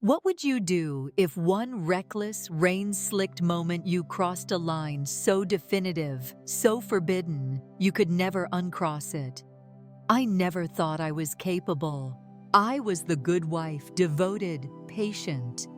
What would you do if one reckless, rain-slicked moment you crossed a line so definitive, so forbidden, you could never uncross it? I never thought I was capable. I was the good wife, devoted, patient.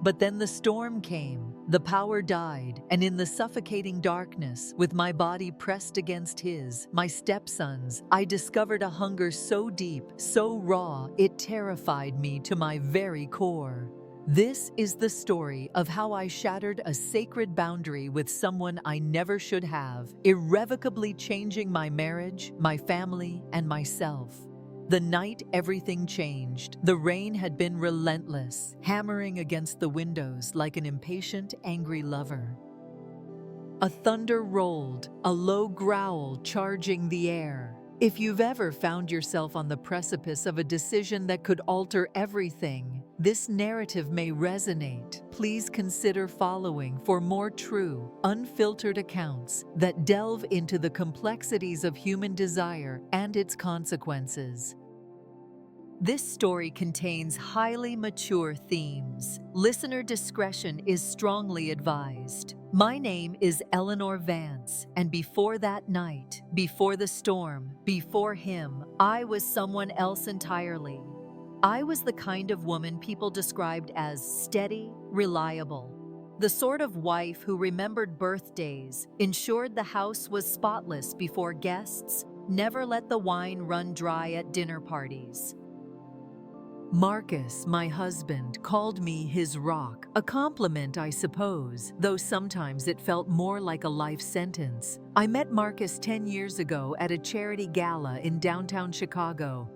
But then the storm came, the power died, and in the suffocating darkness, with my body pressed against his, my stepson's, I discovered a hunger so deep, so raw, it terrified me to my very core. This is the story of how I shattered a sacred boundary with someone I never should have, irrevocably changing my marriage, my family, and myself. The night everything changed. The rain had been relentless, hammering against the windows like an impatient, angry lover. A thunder rolled, a low growl charging the air. If you've ever found yourself on the precipice of a decision that could alter everything, this narrative may resonate. Please consider following for more true, unfiltered accounts that delve into the complexities of human desire and its consequences. This story contains highly mature themes. Listener discretion is strongly advised. My name is Eleanor Vance, and before that night, before the storm, before him, I was someone else entirely. I was the kind of woman people described as steady, reliable. The sort of wife who remembered birthdays, ensured the house was spotless before guests, never let the wine run dry at dinner parties. Marcus, my husband, called me his rock, a compliment, I suppose, though sometimes it felt more like a life sentence. I met Marcus 10 years ago at a charity gala in downtown Chicago.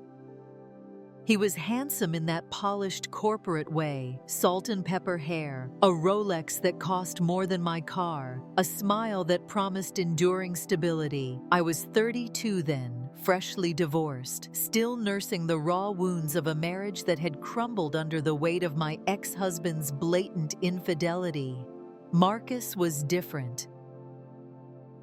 He was handsome in that polished corporate way, salt and pepper hair, a Rolex that cost more than my car, a smile that promised enduring stability. I was 32 then, freshly divorced, still nursing the raw wounds of a marriage that had crumbled under the weight of my ex-husband's blatant infidelity. Marcus was different.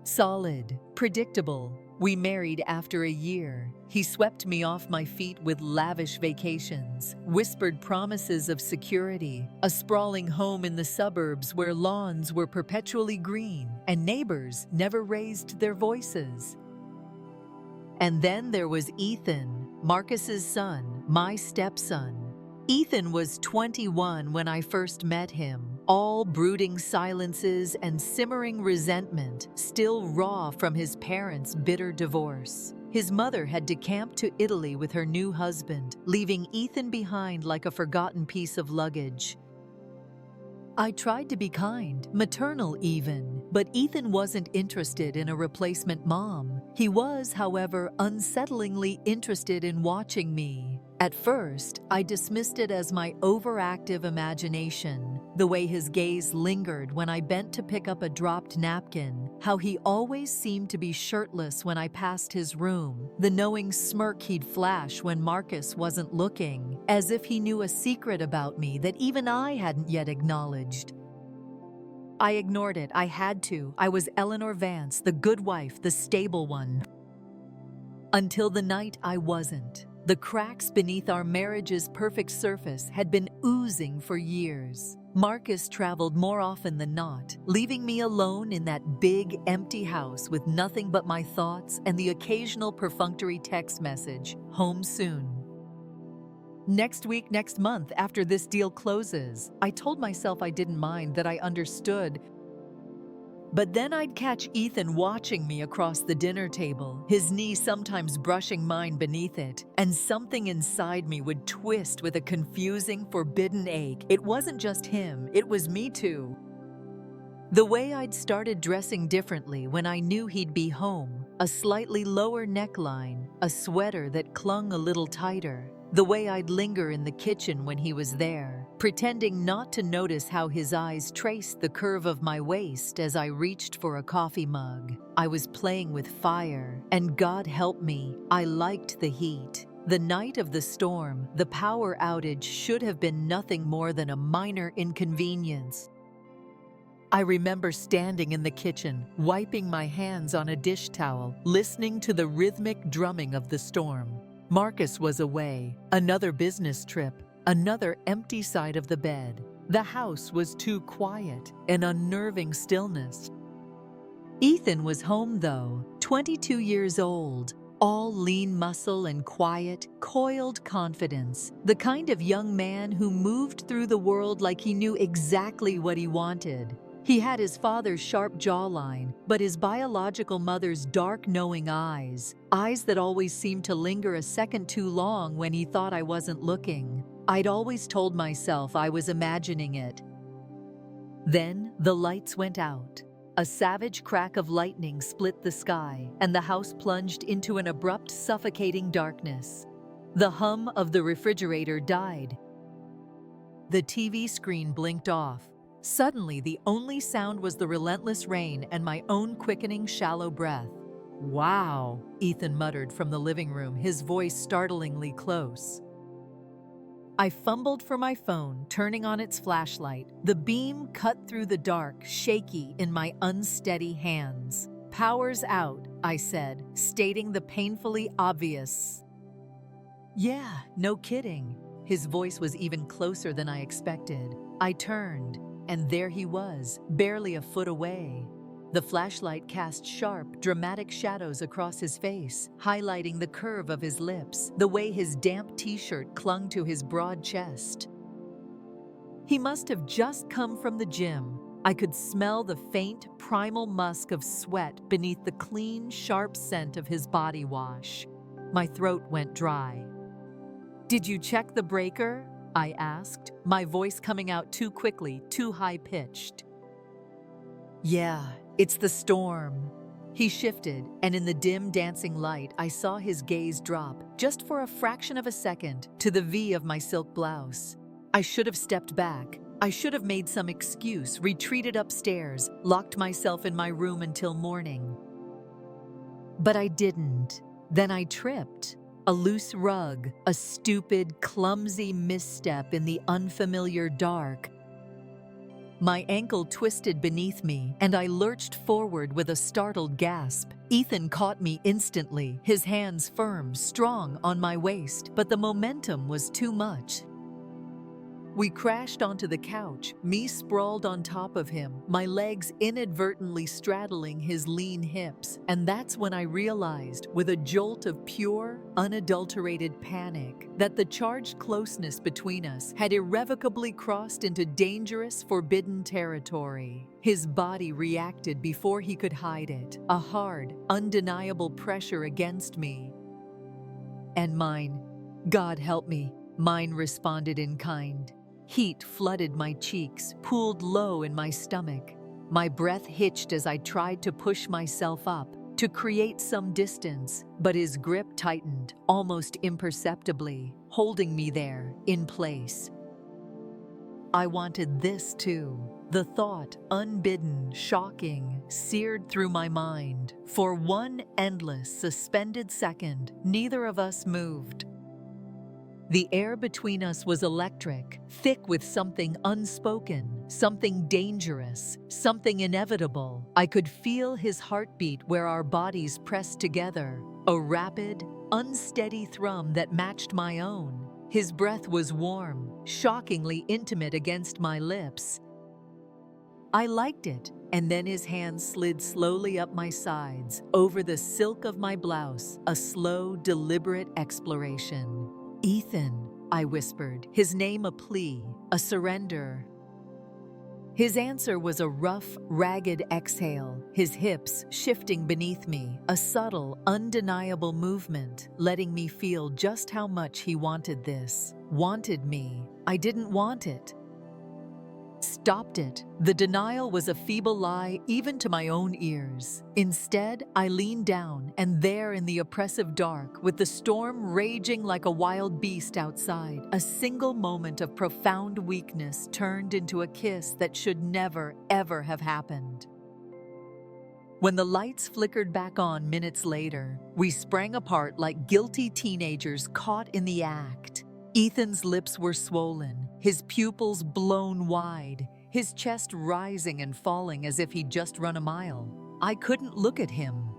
Solid, predictable. We married after a year. He swept me off my feet with lavish vacations, whispered promises of security, a sprawling home in the suburbs where lawns were perpetually green and neighbors never raised their voices. And then there was Ethan, Marcus's son, my stepson. Ethan was 21 when I first met him. All brooding silences and simmering resentment, still raw from his parents' bitter divorce. His mother had decamped to Italy with her new husband, leaving Ethan behind like a forgotten piece of luggage. I tried to be kind, maternal even, but Ethan wasn't interested in a replacement mom. He was, however, unsettlingly interested in watching me. At first, I dismissed it as my overactive imagination, the way his gaze lingered when I bent to pick up a dropped napkin, how he always seemed to be shirtless when I passed his room, the knowing smirk he'd flash when Marcus wasn't looking, as if he knew a secret about me that even I hadn't yet acknowledged. I ignored it. I had to. I was Eleanor Vance, the good wife, the stable one. Until the night I wasn't. The cracks beneath our marriage's perfect surface had been oozing for years. Marcus traveled more often than not, leaving me alone in that big, empty house with nothing but my thoughts and the occasional perfunctory text message, "Home soon." Next week, next month, after this deal closes, I told myself I didn't mind, that I understood. But then I'd catch Ethan watching me across the dinner table, his knee sometimes brushing mine beneath it, and something inside me would twist with a confusing, forbidden ache. It wasn't just him, it was me too. The way I'd started dressing differently when I knew he'd be home, a slightly lower neckline, a sweater that clung a little tighter. The way I'd linger in the kitchen when he was there, pretending not to notice how his eyes traced the curve of my waist as I reached for a coffee mug. I was playing with fire, and God help me, I liked the heat. The night of the storm, the power outage should have been nothing more than a minor inconvenience. I remember standing in the kitchen, wiping my hands on a dish towel, listening to the rhythmic drumming of the storm. Marcus was away, another business trip. Another empty side of the bed. The house was too quiet, an unnerving stillness. Ethan was home though, 22 years old, all lean muscle and quiet, coiled confidence, the kind of young man who moved through the world like he knew exactly what he wanted. He had his father's sharp jawline, but his biological mother's dark, knowing eyes, eyes that always seemed to linger a second too long when he thought I wasn't looking. I'd always told myself I was imagining it. Then the lights went out. A savage crack of lightning split the sky, and the house plunged into an abrupt, suffocating darkness. The hum of the refrigerator died. The TV screen blinked off. Suddenly, the only sound was the relentless rain and my own quickening, shallow breath. "Wow," Ethan muttered from the living room, his voice startlingly close. I fumbled for my phone, turning on its flashlight. The beam cut through the dark, shaky in my unsteady hands. "Power's out," I said, stating the painfully obvious. "Yeah, no kidding." His voice was even closer than I expected. I turned, and there he was, barely a foot away. The flashlight cast sharp, dramatic shadows across his face, highlighting the curve of his lips, the way his damp t-shirt clung to his broad chest. He must have just come from the gym. I could smell the faint, primal musk of sweat beneath the clean, sharp scent of his body wash. My throat went dry. "Did you check the breaker?" I asked, my voice coming out too quickly, too high-pitched. "Yeah, it's the storm." He shifted, and in the dim, dancing light, I saw his gaze drop, just for a fraction of a second, to the V of my silk blouse. I should have stepped back. I should have made some excuse, retreated upstairs, locked myself in my room until morning. But I didn't. Then I tripped. A loose rug, a stupid, clumsy misstep in the unfamiliar dark. My ankle twisted beneath me, and I lurched forward with a startled gasp. Ethan caught me instantly, his hands firm, strong on my waist, but the momentum was too much. We crashed onto the couch, me sprawled on top of him, my legs inadvertently straddling his lean hips, and that's when I realized, with a jolt of pure, unadulterated panic, that the charged closeness between us had irrevocably crossed into dangerous, forbidden territory. His body reacted before he could hide it, a hard, undeniable pressure against me. And mine. God help me, mine responded in kind. Heat flooded my cheeks, pooled low in my stomach. My breath hitched as I tried to push myself up, to create some distance, but his grip tightened, almost imperceptibly, holding me there, in place. I wanted this too. The thought, unbidden, shocking, seared through my mind. For one endless, suspended second, neither of us moved. The air between us was electric, thick with something unspoken, something dangerous, something inevitable. I could feel his heartbeat where our bodies pressed together, a rapid, unsteady thrum that matched my own. His breath was warm, shockingly intimate against my lips. I liked it, and then his hand slid slowly up my sides, over the silk of my blouse, a slow, deliberate exploration. "Ethan," I whispered, his name a plea, a surrender. His answer was a rough, ragged exhale, his hips shifting beneath me, a subtle, undeniable movement, letting me feel just how much he wanted this. Wanted me. I didn't want it. Stopped it. The denial was a feeble lie even to my own ears. Instead, I leaned down, and there in the oppressive dark, with the storm raging like a wild beast outside, a single moment of profound weakness turned into a kiss that should never, ever have happened. When the lights flickered back on minutes later, we sprang apart like guilty teenagers caught in the act. Ethan's lips were swollen, his pupils blown wide, his chest rising and falling as if he'd just run a mile. I couldn't look at him.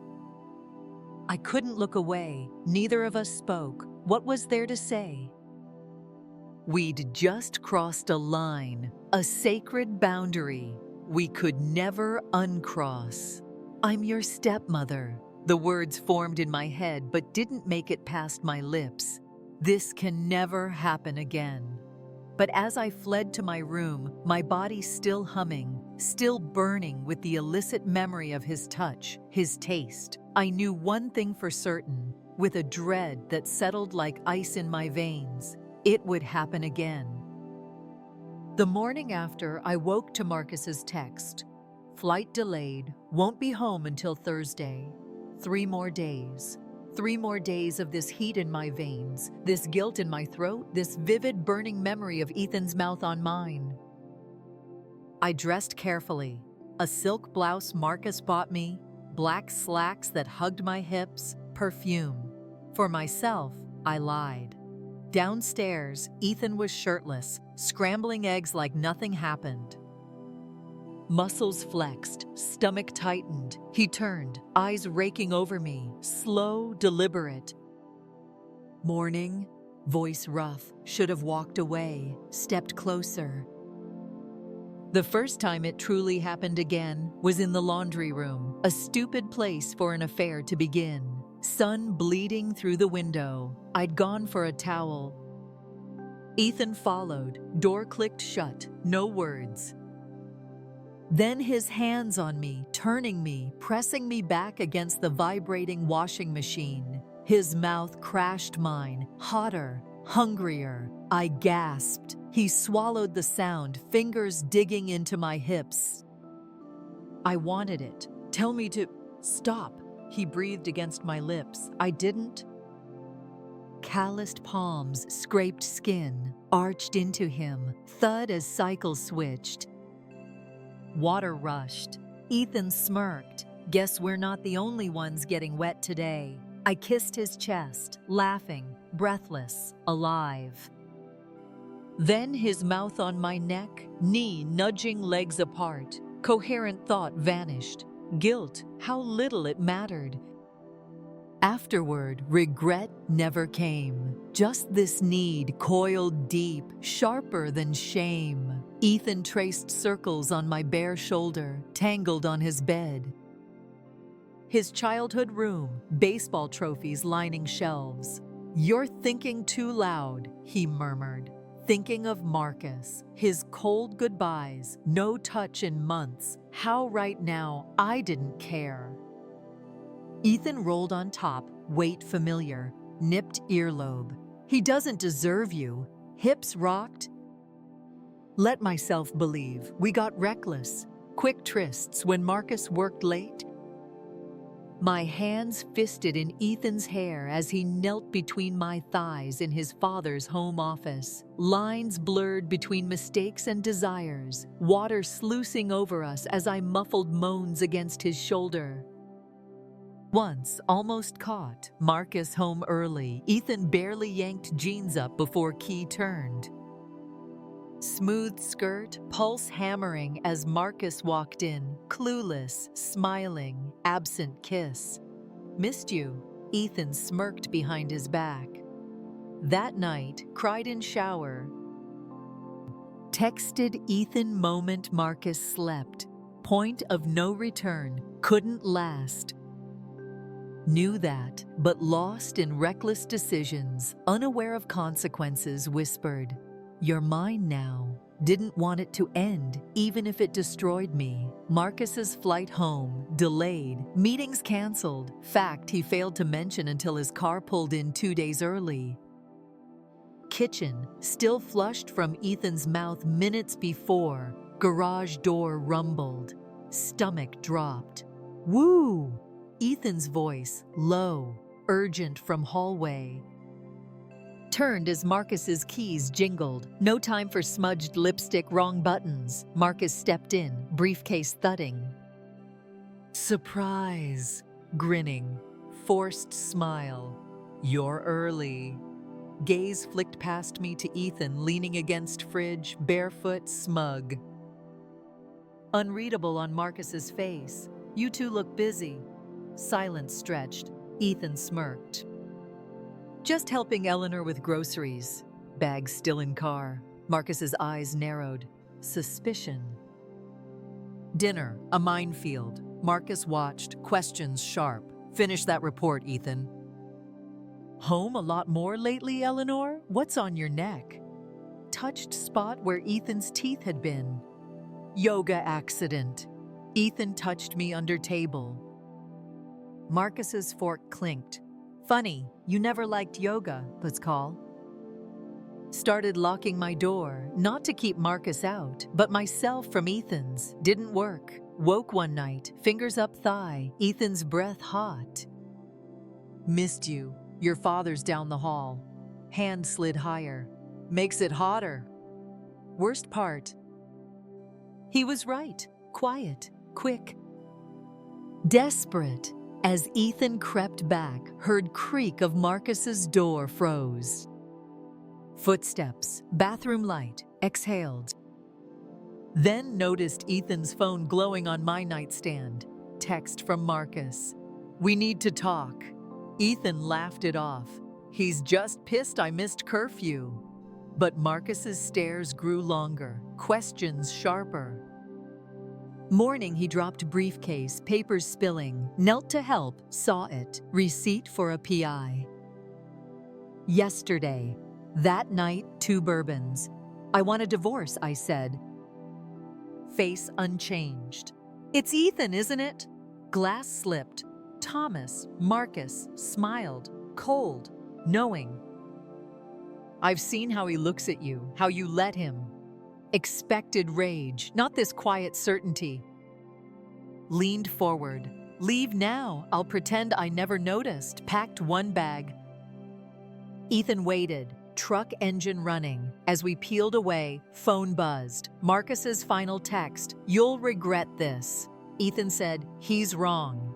I couldn't look away. Neither of us spoke. What was there to say? We'd just crossed a line, a sacred boundary we could never uncross. "I'm your stepmother." The words formed in my head but didn't make it past my lips. This can never happen again. But as I fled to my room, my body still humming, still burning with the illicit memory of his touch, his taste, I knew one thing for certain, with a dread that settled like ice in my veins: it would happen again. The morning after, I woke to Marcus's text. "Flight delayed, won't be home until Thursday." 3 more days. 3 more days of this heat in my veins, this guilt in my throat, this vivid burning memory of Ethan's mouth on mine. I dressed carefully. A silk blouse Marcus bought me, black slacks that hugged my hips, perfume. For myself, I lied. Downstairs, Ethan was shirtless, scrambling eggs like nothing happened. Muscles flexed, stomach tightened. He turned, eyes raking over me, slow, deliberate. "Morning," voice rough, should have walked away, stepped closer. The first time it truly happened again was in the laundry room, a stupid place for an affair to begin. Sun bleeding through the window. I'd gone for a towel. Ethan followed, door clicked shut, no words. Then his hands on me, turning me, pressing me back against the vibrating washing machine. His mouth crashed mine, hotter, hungrier. I gasped. He swallowed the sound, fingers digging into my hips. I wanted it. "Tell me to stop." He breathed against my lips. I didn't. Calloused palms scraped skin, arched into him, thud as cycles switched. Water rushed. Ethan smirked. "Guess we're not the only ones getting wet today." I kissed his chest, laughing, breathless, alive. Then his mouth on my neck, knee nudging legs apart. Coherent thought vanished. Guilt, how little it mattered. Afterward, regret never came. Just this need coiled deep, sharper than shame. Ethan traced circles on my bare shoulder, tangled on his bed. His childhood room, baseball trophies lining shelves. "You're thinking too loud," he murmured. Thinking of Marcus, his cold goodbyes, no touch in months. How right now I didn't care. Ethan rolled on top, weight familiar, nipped earlobe. "He doesn't deserve you." Hips rocked. Let myself believe we got reckless. Quick trysts when Marcus worked late. My hands fisted in Ethan's hair as he knelt between my thighs in his father's home office. Lines blurred between mistakes and desires, water sluicing over us as I muffled moans against his shoulder. Once, almost caught, Marcus home early, Ethan barely yanked jeans up before key turned. Smooth skirt, pulse hammering as Marcus walked in, clueless, smiling, absent kiss. "Missed you," Ethan smirked behind his back. That night, cried in shower. Texted Ethan moment Marcus slept. Point of no return, couldn't last. Knew that, but lost in reckless decisions, unaware of consequences, whispered, "You're mine now." Didn't want it to end, even if it destroyed me. Marcus's flight home, delayed, meetings canceled. Fact he failed to mention until his car pulled in 2 days early. Kitchen, still flushed from Ethan's mouth minutes before. Garage door rumbled. Stomach dropped. "Woo!" Ethan's voice, low, urgent from hallway. Turned as Marcus's keys jingled. No time for smudged lipstick, wrong buttons. Marcus stepped in, briefcase thudding. "Surprise!" Grinning, forced smile. "You're early." Gaze flicked past me to Ethan leaning against fridge, barefoot, smug. Unreadable on Marcus's face. "You two look busy." Silence stretched. Ethan smirked. "Just helping Eleanor with groceries." Bags still in car. Marcus's eyes narrowed. Suspicion. Dinner, a minefield. Marcus watched, questions sharp. Finish that report, Ethan. Home a lot more lately, Eleanor? What's on your neck? Touched spot where Ethan's teeth had been. Yoga accident. Ethan touched me under table. Marcus's fork clinked. Funny, you never liked yoga, let's call. Started locking my door, not to keep Marcus out, but myself from Ethan's. Didn't work. Woke one night, fingers up thigh, Ethan's breath hot. Missed you. Your father's down the hall. Hand slid higher. Makes it hotter. Worst part. He was right. Quiet. Quick. Desperate. As Ethan crept back, heard creak of Marcus's door froze. Footsteps, bathroom light, exhaled. Then noticed Ethan's phone glowing on my nightstand. Text from Marcus. We need to talk. Ethan laughed it off. He's just pissed I missed curfew. But Marcus's stares grew longer, questions sharper. Morning he dropped briefcase, papers spilling, knelt to help, saw it, receipt for a PI. Yesterday. That night, 2 bourbons. I want a divorce, I said. Face unchanged. It's Ethan, isn't it? Glass slipped. Thomas, Marcus, smiled, cold, knowing. I've seen how he looks at you, how you let him. Expected rage, not this quiet certainty. Leaned forward. Leave now, I'll pretend I never noticed. Packed 1 bag. Ethan waited. Truck engine running. As we peeled away, phone buzzed. Marcus's final text, "You'll regret this." Ethan said, he's wrong.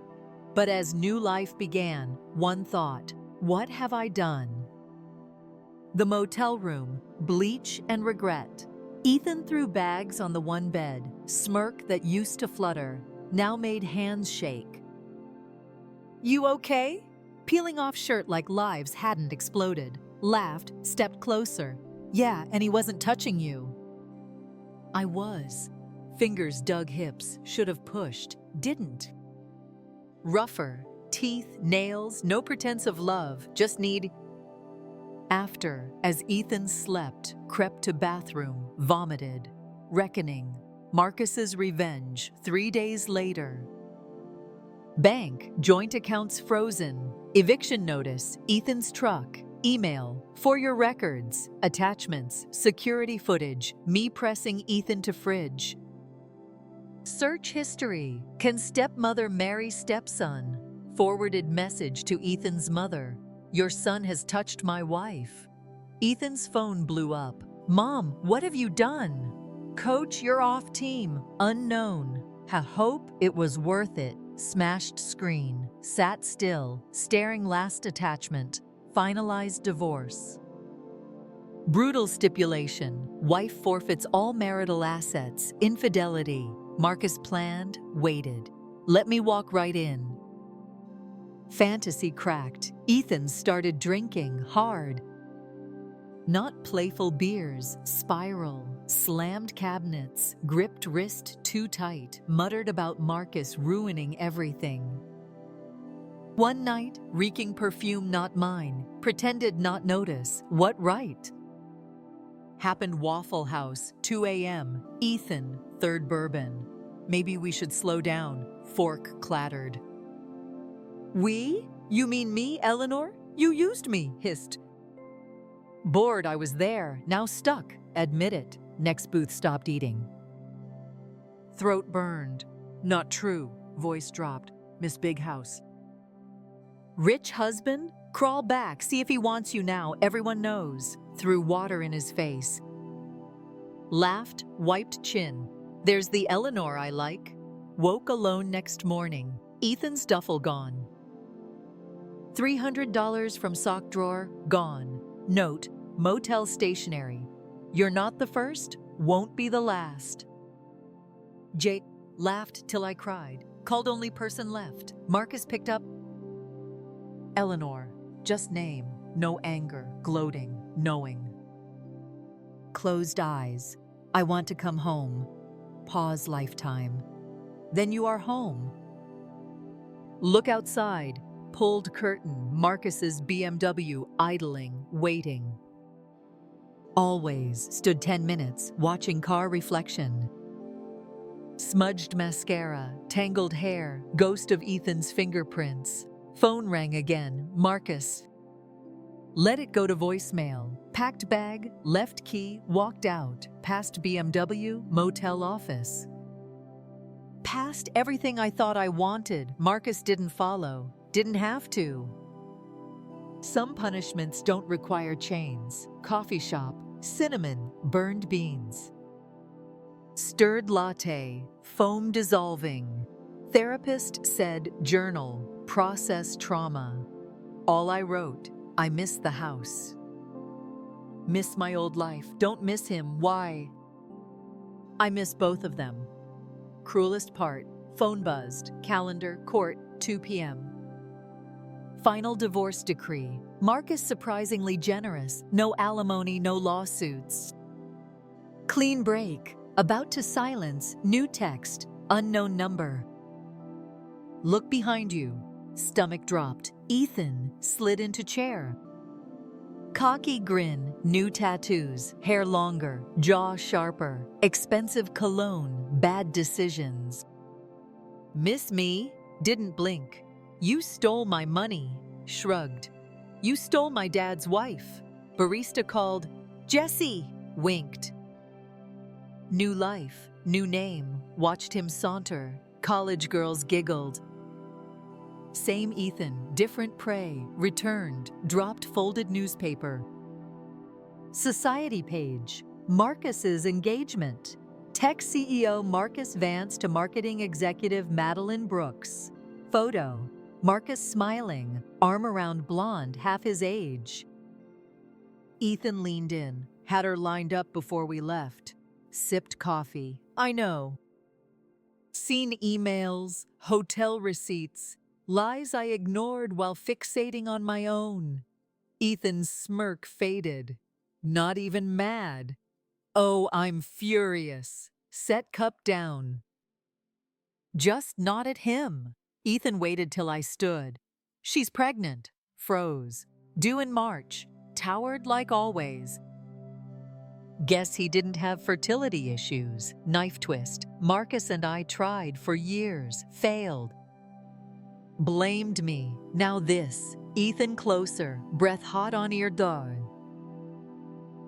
But as new life began, one thought, what have I done? The motel room, bleach and regret. Ethan threw bags on the 1 bed, smirk that used to flutter, now made hands shake. You okay? Peeling off shirt like lives hadn't exploded. Laughed, stepped closer. Yeah, and he wasn't touching you. I was. Fingers dug hips, should have pushed, didn't. Rougher, teeth, nails, no pretense of love, just need. After, as Ethan slept, crept to bathroom, vomited. Reckoning. Marcus's revenge, 3 days later. Bank, joint accounts frozen. Eviction notice, Ethan's truck. Email, for your records, attachments, security footage, me pressing Ethan to fridge. Search history, can stepmother marry stepson? Forwarded message to Ethan's mother, your son has touched my wife. Ethan's phone blew up. Mom, what have you done? Coach, you're off team, unknown. Hope it was worth it. Smashed screen, sat still, staring last attachment. Finalized divorce. Brutal stipulation. Wife forfeits all marital assets. Infidelity. Marcus planned, waited. Let me walk right in. Fantasy cracked. Ethan started drinking hard. Not playful beers, spiral. Slammed cabinets, gripped wrist too tight. Muttered about Marcus ruining everything. One night, reeking perfume not mine, pretended not notice, what right? Happened Waffle House, 2 a.m., Ethan, 3rd bourbon. Maybe we should slow down, fork clattered. We? You mean me, Eleanor? You used me, hissed. Bored I was there, now stuck, admit it. Next booth stopped eating. Throat burned. Not true, voice dropped, Miss Big House. Rich husband? Crawl back, see if he wants you now, everyone knows. Threw water in his face. Laughed, wiped chin. There's the Eleanor I like. Woke alone next morning. Ethan's duffel gone. $300 from sock drawer, gone. Note, motel stationery. You're not the first, won't be the last. Jake laughed till I cried. Called only person left. Marcus picked up. Eleanor, just name, no anger, gloating, knowing. closed eyes. I want to come home. Pause lifetime. Then you are home. Look outside. Pulled curtain, Marcus's BMW idling, waiting. Always stood 10 minutes, watching car reflection. Smudged mascara, tangled hair, ghost of Ethan's fingerprints. Phone rang again, Marcus. Let it go to voicemail. Packed bag, left key, walked out. Past BMW, motel office. Past everything I thought I wanted, Marcus didn't follow. Didn't have to. Some punishments don't require chains. Coffee shop, cinnamon, burned beans. Stirred latte, foam dissolving. Therapist said journal, process trauma. All I wrote, I miss the house. Miss my old life, don't miss him, why? I miss both of them. Cruelest part, phone buzzed, calendar, court, 2 p.m. Final divorce decree. Marcus surprisingly generous, no alimony, no lawsuits. Clean break, about to silence, new text, unknown number. Look behind you, stomach dropped, Ethan slid into chair. Cocky grin, new tattoos, hair longer, jaw sharper, expensive cologne, bad decisions. Miss me? Didn't blink. You stole my money, shrugged. You stole my dad's wife. Barista called, Jesse, winked. New life, new name, watched him saunter. College girls giggled. Same Ethan, different prey, returned, dropped folded newspaper. Society page, Marcus's engagement. Tech CEO Marcus Vance to marketing executive Madeline Brooks. Photo, Marcus smiling, arm around blonde, half his age. Ethan leaned in, had her lined up before we left. Sipped coffee. I know. Seen emails, hotel receipts, lies I ignored while fixating on my own. Ethan's smirk faded. Not even mad. Oh, I'm furious. Set cup down. Just not at him. Ethan waited till I stood. She's pregnant. Froze. Due in March. Towered like always. Guess he didn't have fertility issues. Knife twist. Marcus and I tried for years. Failed. Blamed me. Now this. Ethan closer. Breath hot on ear dog.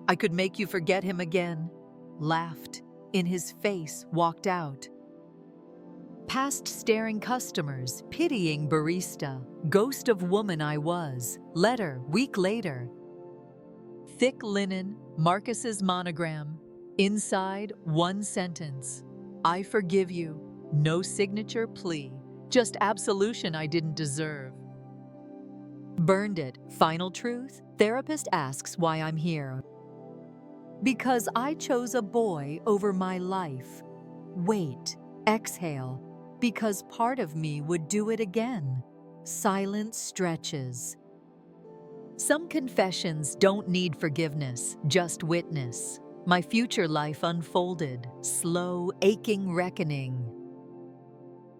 I could make you forget him again. Laughed. In his face. Walked out. Past staring customers, pitying barista, ghost of woman I was, letter, week later. Thick linen, Marcus's monogram, inside one sentence. I forgive you, no signature plea, just absolution I didn't deserve. Burned it, final truth, therapist asks why I'm here. Because I chose a boy over my life. Wait, exhale. Because part of me would do it again. Silent stretches. Some confessions don't need forgiveness, just witness. My future life unfolded, slow, aching reckoning.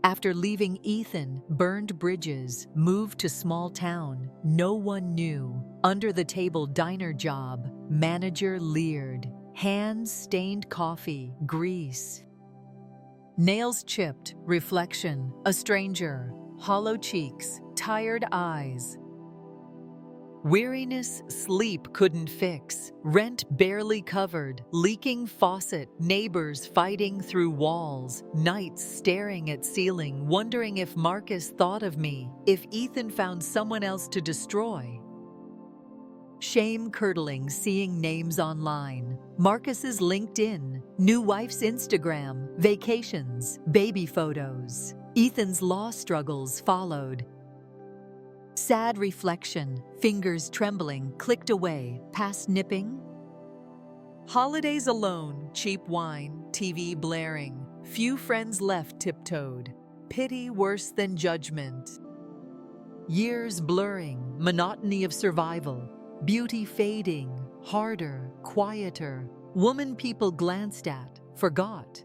After leaving Ethan, burned bridges, moved to small town, no one knew. Under the table diner job, manager leered. Hands stained coffee, grease. Nails chipped, reflection, a stranger, hollow cheeks, tired eyes. Weariness, sleep couldn't fix, rent barely covered, leaking faucet, neighbors fighting through walls, nights staring at ceiling, wondering if Marcus thought of me, if Ethan found someone else to destroy. Shame curdling seeing names online. Marcus's LinkedIn, new wife's Instagram, vacations, baby photos. Ethan's law struggles followed. Sad reflection, fingers trembling, clicked away, past nipping. Holidays alone, cheap wine, TV blaring. Few friends left tiptoed. Pity worse than judgment. Years blurring, monotony of survival. Beauty fading, harder, quieter. Woman people glanced at, forgot.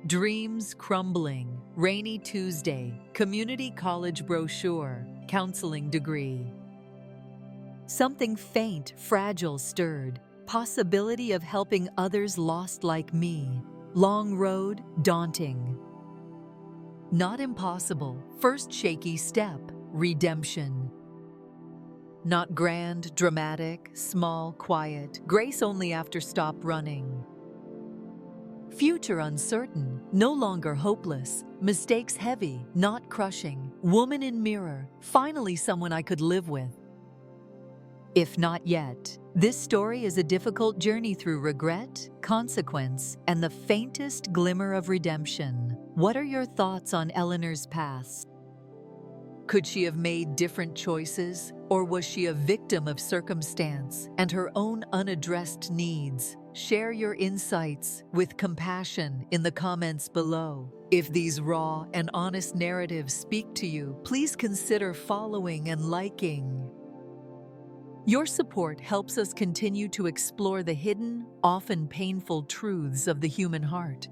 Dreams crumbling, rainy Tuesday, community college brochure, counseling degree. Something faint, fragile stirred, possibility of helping others lost like me. Long road, daunting. Not impossible, first shaky step, redemption. Not grand, dramatic, small, quiet, grace only after stop running. Future uncertain, no longer hopeless, mistakes heavy, not crushing, woman in mirror, finally someone I could live with. If not yet, this story is a difficult journey through regret, consequence, and the faintest glimmer of redemption. What are your thoughts on Eleanor's past? Could she have made different choices, or was she a victim of circumstance and her own unaddressed needs? Share your insights with compassion in the comments below. If these raw and honest narratives speak to you, please consider following and liking. Your support helps us continue to explore the hidden, often painful truths of the human heart.